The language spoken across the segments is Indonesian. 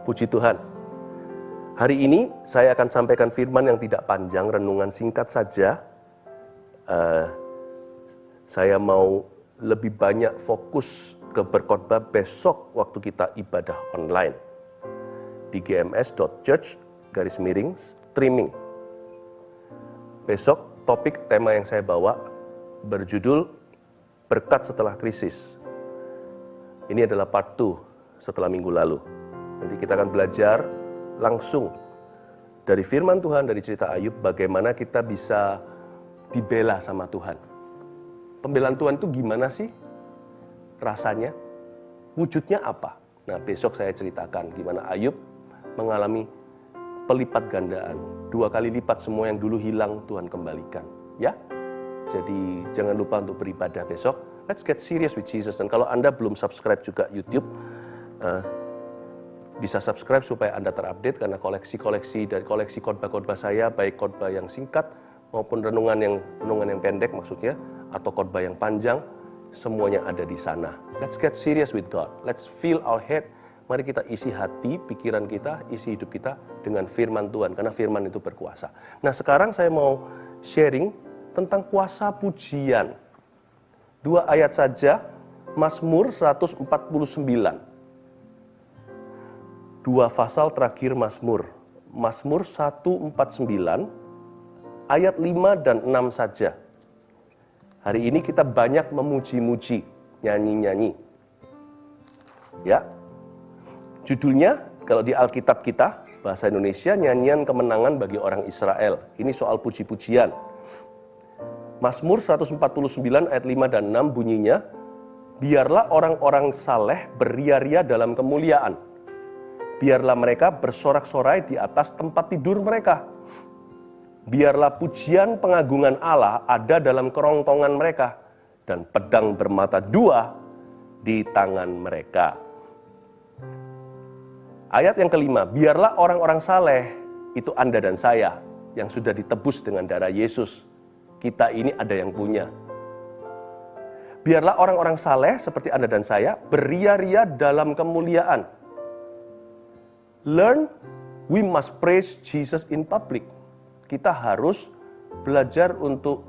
Puji Tuhan. Hari ini saya akan sampaikan firman yang tidak panjang, renungan singkat saja. Saya mau lebih banyak fokus ke berkhotbah besok waktu kita ibadah online di gms.church/streaming. Besok topik tema yang saya bawa berjudul Berkat Setelah Krisis. Ini adalah part 2 setelah minggu lalu. Nanti kita akan belajar langsung dari firman Tuhan, dari cerita Ayub, bagaimana kita bisa dibela sama Tuhan. Pembelaan Tuhan itu gimana sih rasanya? Wujudnya apa? Nah, besok saya ceritakan gimana Ayub mengalami pelipat gandaan. 2 kali lipat semua yang dulu hilang Tuhan kembalikan. Ya, jadi jangan lupa untuk beribadah besok. Let's get serious with Jesus. Dan kalau Anda belum subscribe juga YouTube, bisa subscribe supaya Anda terupdate, karena koleksi-koleksi dari koleksi khotbah-khotbah saya, baik khotbah yang singkat maupun renungan yang pendek maksudnya, atau khotbah yang panjang, semuanya ada di sana. Let's get serious with God. Let's fill our head. Mari kita isi hati, pikiran kita, isi hidup kita dengan firman Tuhan, karena firman itu berkuasa. Nah, sekarang saya mau sharing tentang kuasa pujian. 2 ayat saja, Mazmur 149. 2 pasal terakhir Mazmur. Mazmur 149, ayat 5 dan 6 saja. Hari ini kita banyak memuji-muji, nyanyi-nyanyi. Ya, judulnya kalau di Alkitab kita, bahasa Indonesia, nyanyian kemenangan bagi orang Israel. Ini soal puji-pujian. Mazmur 149 ayat 5 dan 6 bunyinya, biarlah orang-orang saleh beria-ria dalam kemuliaan. Biarlah mereka bersorak-sorai di atas tempat tidur mereka. Biarlah pujian pengagungan Allah ada dalam kerongkongan mereka, dan pedang bermata 2 di tangan mereka. Ayat yang kelima, biarlah orang-orang saleh, itu Anda dan saya, yang sudah ditebus dengan darah Yesus. Kita ini ada yang punya. Biarlah orang-orang saleh seperti Anda dan saya beria-ria dalam kemuliaan. Learn, we must praise Jesus in public. Kita harus belajar untuk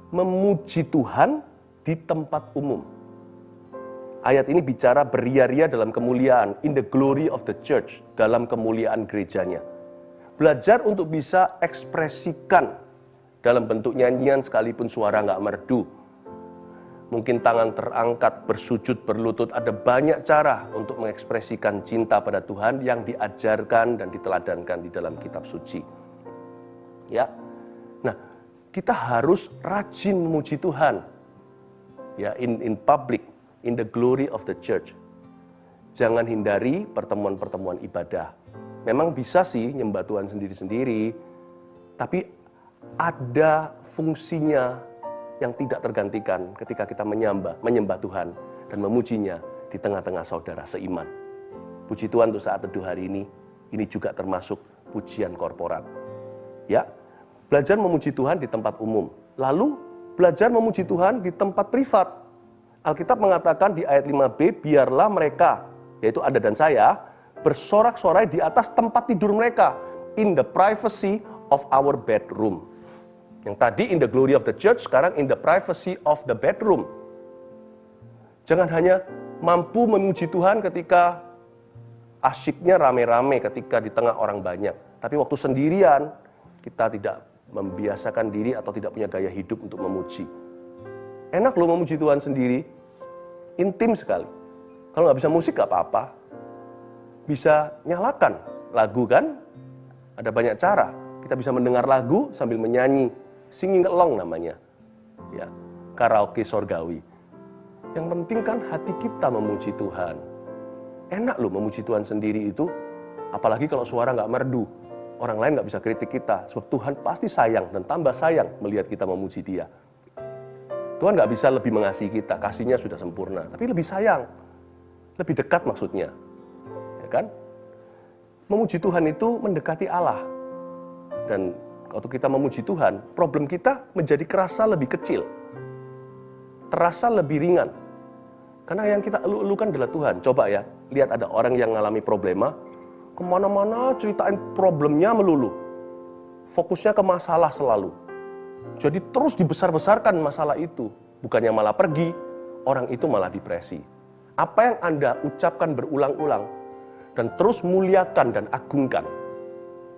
memuji Tuhan di tempat umum. Ayat ini bicara beria-ria dalam kemuliaan, in the glory of the church, dalam kemuliaan gerejanya. Belajar untuk bisa ekspresikan dalam bentuk nyanyian sekalipun suara nggak merdu. Mungkin tangan terangkat, bersujud, berlutut, ada banyak cara untuk mengekspresikan cinta pada Tuhan yang diajarkan dan diteladankan di dalam kitab suci. Ya. Nah, kita harus rajin memuji Tuhan. Ya, in public, in the glory of the church. Jangan hindari pertemuan-pertemuan ibadah. Memang bisa sih nyembah Tuhan sendiri-sendiri, tapi ada fungsinya yang tidak tergantikan ketika kita menyembah Tuhan dan memujinya di tengah-tengah saudara seiman. Puji Tuhan untuk saat teduh hari ini juga termasuk pujian korporat. Ya, belajar memuji Tuhan di tempat umum. Lalu belajar memuji Tuhan di tempat privat. Alkitab mengatakan di ayat 5b, biarlah mereka, yaitu Anda dan saya, bersorak-sorai di atas tempat tidur mereka, in the privacy of our bedroom. Yang tadi in the glory of the church, sekarang in the privacy of the bedroom. Jangan hanya mampu memuji Tuhan ketika asyiknya rame-rame, ketika di tengah orang banyak. Tapi waktu sendirian, kita tidak membiasakan diri atau tidak punya gaya hidup untuk memuji. Enak loh memuji Tuhan sendiri, intim sekali. Kalau nggak bisa musik nggak apa-apa. Bisa nyalakan lagu kan, ada banyak cara. Kita bisa mendengar lagu sambil menyanyi. Singing along namanya, ya, karaoke sorgawi. Yang penting kan hati kita memuji Tuhan. Enak loh memuji Tuhan sendiri itu, apalagi kalau suara nggak merdu. Orang lain nggak bisa kritik kita, sebab Tuhan pasti sayang dan tambah sayang melihat kita memuji Dia. Tuhan nggak bisa lebih mengasihi kita, kasihnya sudah sempurna, tapi lebih sayang, lebih dekat maksudnya, ya kan? Memuji Tuhan itu mendekati Allah, dan waktu kita memuji Tuhan, problem kita menjadi kerasa lebih kecil. Terasa lebih ringan. Karena yang kita elu-elukan adalah Tuhan. Coba ya, lihat ada orang yang mengalami problema, kemana-mana ceritain problemnya melulu. Fokusnya ke masalah selalu. Jadi terus dibesar-besarkan masalah itu. Bukannya malah pergi, orang itu malah depresi. Apa yang Anda ucapkan berulang-ulang dan terus muliakan dan agungkan,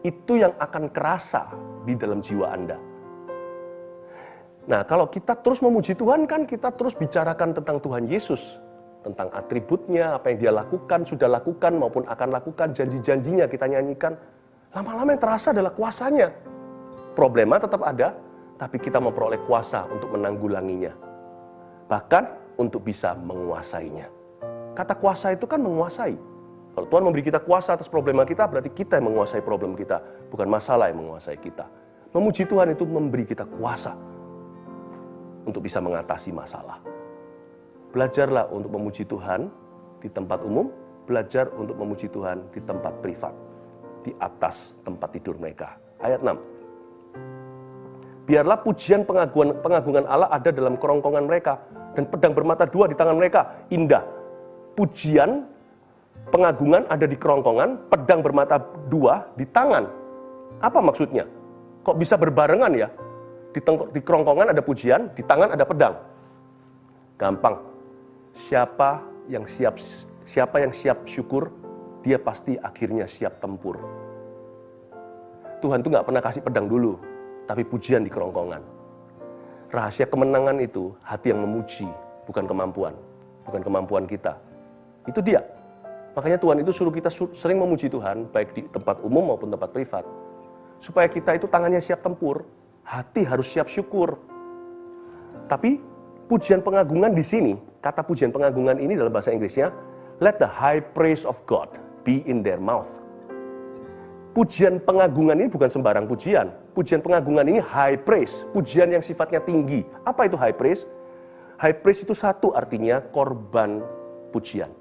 itu yang akan kerasa di dalam jiwa Anda. Nah, kalau kita terus memuji Tuhan, kan kita terus bicarakan tentang Tuhan Yesus. Tentang atributnya, apa yang dia lakukan, sudah lakukan, maupun akan lakukan, janji-janjinya kita nyanyikan. Lama-lama yang terasa adalah kuasanya. Problema tetap ada, tapi kita memperoleh kuasa untuk menanggulanginya. Bahkan untuk bisa menguasainya. Kata kuasa itu kan menguasai. Kalau Tuhan memberi kita kuasa atas problema kita, berarti kita yang menguasai problem kita, bukan masalah yang menguasai kita. Memuji Tuhan itu memberi kita kuasa untuk bisa mengatasi masalah. Belajarlah untuk memuji Tuhan di tempat umum, belajar untuk memuji Tuhan di tempat privat, di atas tempat tidur mereka. Ayat 6. Biarlah pujian pengagungan Allah ada dalam kerongkongan mereka, dan pedang bermata dua di tangan mereka. Indah. Pujian pengagungan ada di kerongkongan, pedang bermata dua di tangan. Apa maksudnya? Kok bisa berbarengan ya? Di kerongkongan ada pujian, di tangan ada pedang. Gampang. Siapa yang siap syukur, dia pasti akhirnya siap tempur. Tuhan tuh nggak pernah kasih pedang dulu, tapi pujian di kerongkongan. Rahasia kemenangan itu hati yang memuji, bukan kemampuan kita. Itu dia. Makanya Tuhan itu suruh kita sering memuji Tuhan, baik di tempat umum maupun tempat privat. Supaya kita itu tangannya siap tempur, hati harus siap syukur. Tapi pujian pengagungan di sini, kata pujian pengagungan ini dalam bahasa Inggrisnya, let the high praise of God be in their mouth. Pujian pengagungan ini bukan sembarang pujian. Pujian pengagungan ini high praise, pujian yang sifatnya tinggi. Apa itu high praise? High praise itu satu artinya korban pujian.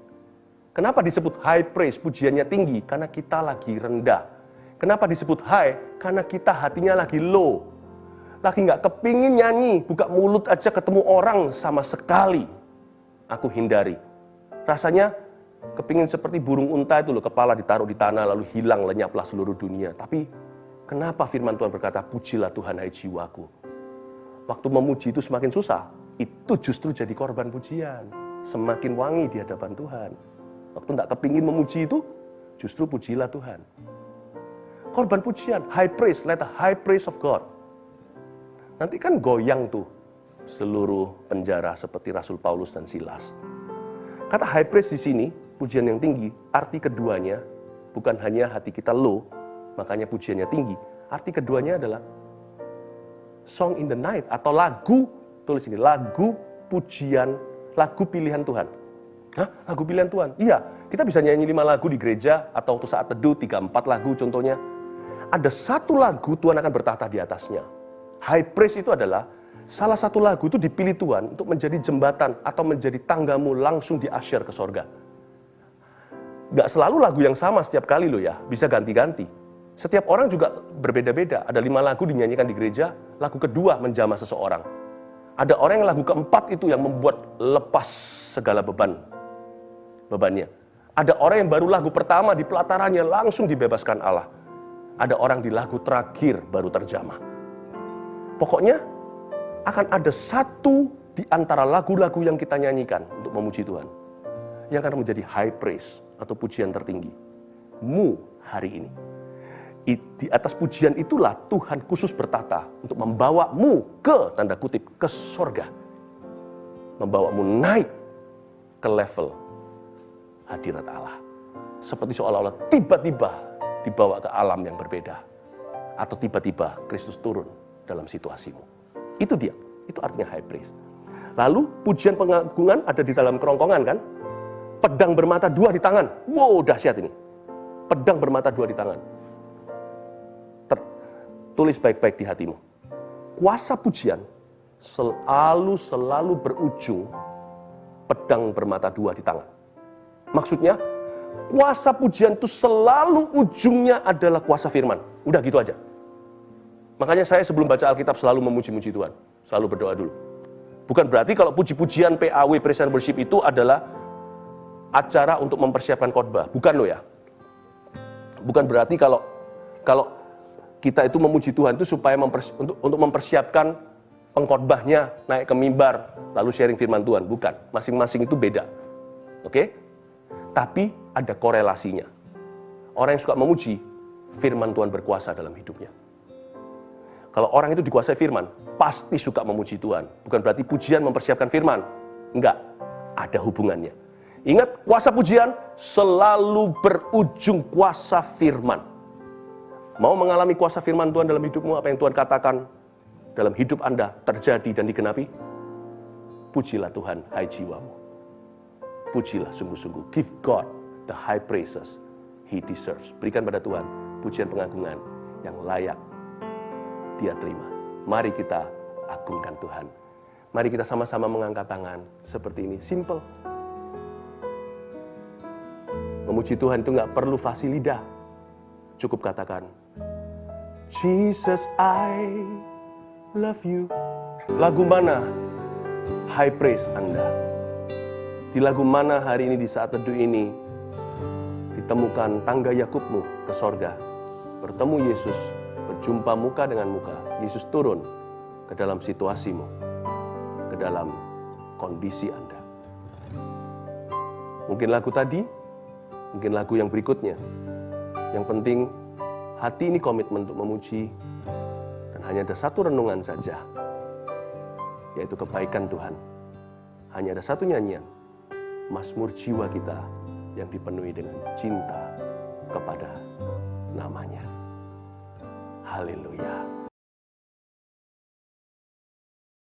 Kenapa disebut high praise, pujiannya tinggi? Karena kita lagi rendah. Kenapa disebut high? Karena kita hatinya lagi low. Lagi nggak kepingin nyanyi, buka mulut aja ketemu orang sama sekali. Aku hindari. Rasanya kepingin seperti burung unta itu loh, kepala ditaruh di tanah lalu hilang lenyaplah seluruh dunia. Tapi kenapa firman Tuhan berkata, pujilah Tuhan hai jiwaku. Waktu memuji itu semakin susah, itu justru jadi korban pujian. Semakin wangi di hadapan Tuhan. Waktu nggak kepingin memuji itu, justru pujilah Tuhan. Korban pujian, high praise, let the high praise of God. Nanti kan goyang tuh seluruh penjara seperti Rasul Paulus dan Silas. Kata high praise di sini, pujian yang tinggi, arti keduanya bukan hanya hati kita low, makanya pujiannya tinggi. Arti keduanya adalah song in the night atau lagu, tulis ini, lagu pujian, lagu pilihan Tuhan. Hah? Lagu pilihan Tuhan? Iya, kita bisa nyanyi 5 lagu di gereja atau waktu saat teduh 3-4 lagu contohnya. Ada satu lagu Tuhan akan bertahta di atasnya. High praise itu adalah salah satu lagu itu dipilih Tuhan untuk menjadi jembatan atau menjadi tanggamu langsung diasyir ke sorga. Gak selalu lagu yang sama setiap kali loh ya, bisa ganti-ganti. Setiap orang juga berbeda-beda. Ada 5 lagu dinyanyikan di gereja, lagu kedua menjamah seseorang. Ada orang yang lagu keempat itu yang membuat lepas segala bebannya. Ada orang yang baru lagu pertama di pelatarannya langsung dibebaskan Allah. Ada orang di lagu terakhir baru terjamah. Pokoknya akan ada satu di antara lagu-lagu yang kita nyanyikan untuk memuji Tuhan yang akan menjadi high praise atau pujian tertinggi. Mu hari ini. Di atas pujian itulah Tuhan khusus bertata untuk membawamu ke, tanda kutip, ke sorga. Membawamu naik ke level hadirat Allah. Seperti seolah-olah tiba-tiba dibawa ke alam yang berbeda. Atau tiba-tiba Kristus turun dalam situasimu. Itu dia, itu artinya high praise. Lalu pujian pengagungan ada di dalam kerongkongan kan? Pedang bermata 2 di tangan. Wow, dahsyat ini. Pedang bermata 2 di tangan. Tulis baik-baik di hatimu. Kuasa pujian selalu berujung pedang bermata 2 di tangan. Maksudnya, kuasa pujian itu selalu ujungnya adalah kuasa firman. Udah gitu aja. Makanya saya sebelum baca Alkitab selalu memuji-muji Tuhan. Selalu berdoa dulu. Bukan berarti kalau puji-pujian PAW, Praise and Worship itu adalah acara untuk mempersiapkan khotbah. Bukan loh ya. Bukan berarti kalau kita itu memuji Tuhan itu supaya untuk mempersiapkan pengkhotbahnya naik ke mimbar lalu sharing firman Tuhan. Bukan, masing-masing itu beda. Oke? Tapi ada korelasinya. Orang yang suka memuji, firman Tuhan berkuasa dalam hidupnya. Kalau orang itu dikuasai firman, pasti suka memuji Tuhan. Bukan berarti pujian mempersiapkan firman. Enggak, ada hubungannya. Ingat, kuasa pujian selalu berujung kuasa firman. Mau mengalami kuasa firman Tuhan dalam hidupmu, apa yang Tuhan katakan dalam hidup Anda terjadi dan digenapi? Pujilah Tuhan, hai jiwamu. Pujilah sungguh-sungguh. Give God the high praises He deserves. Berikan pada Tuhan pujian pengagungan yang layak Dia terima. Mari kita agungkan Tuhan. Mari kita sama-sama mengangkat tangan seperti ini. Simple. Memuji Tuhan itu nggak perlu fasih lidah. Cukup katakan, Jesus, I love you. Lagu mana high praise Anda? Di lagu mana hari ini di saat teduh ini ditemukan tangga Yakubmu ke sorga, bertemu Yesus, berjumpa muka dengan muka, Yesus turun ke dalam situasimu, ke dalam kondisi Anda. Mungkin lagu tadi, mungkin lagu yang berikutnya. Yang penting hati ini komitmen untuk memuji, dan hanya ada satu renungan saja, yaitu kebaikan Tuhan. Hanya ada satu nyanyian, mazmur jiwa kita yang dipenuhi dengan cinta kepada namanya. Haleluya.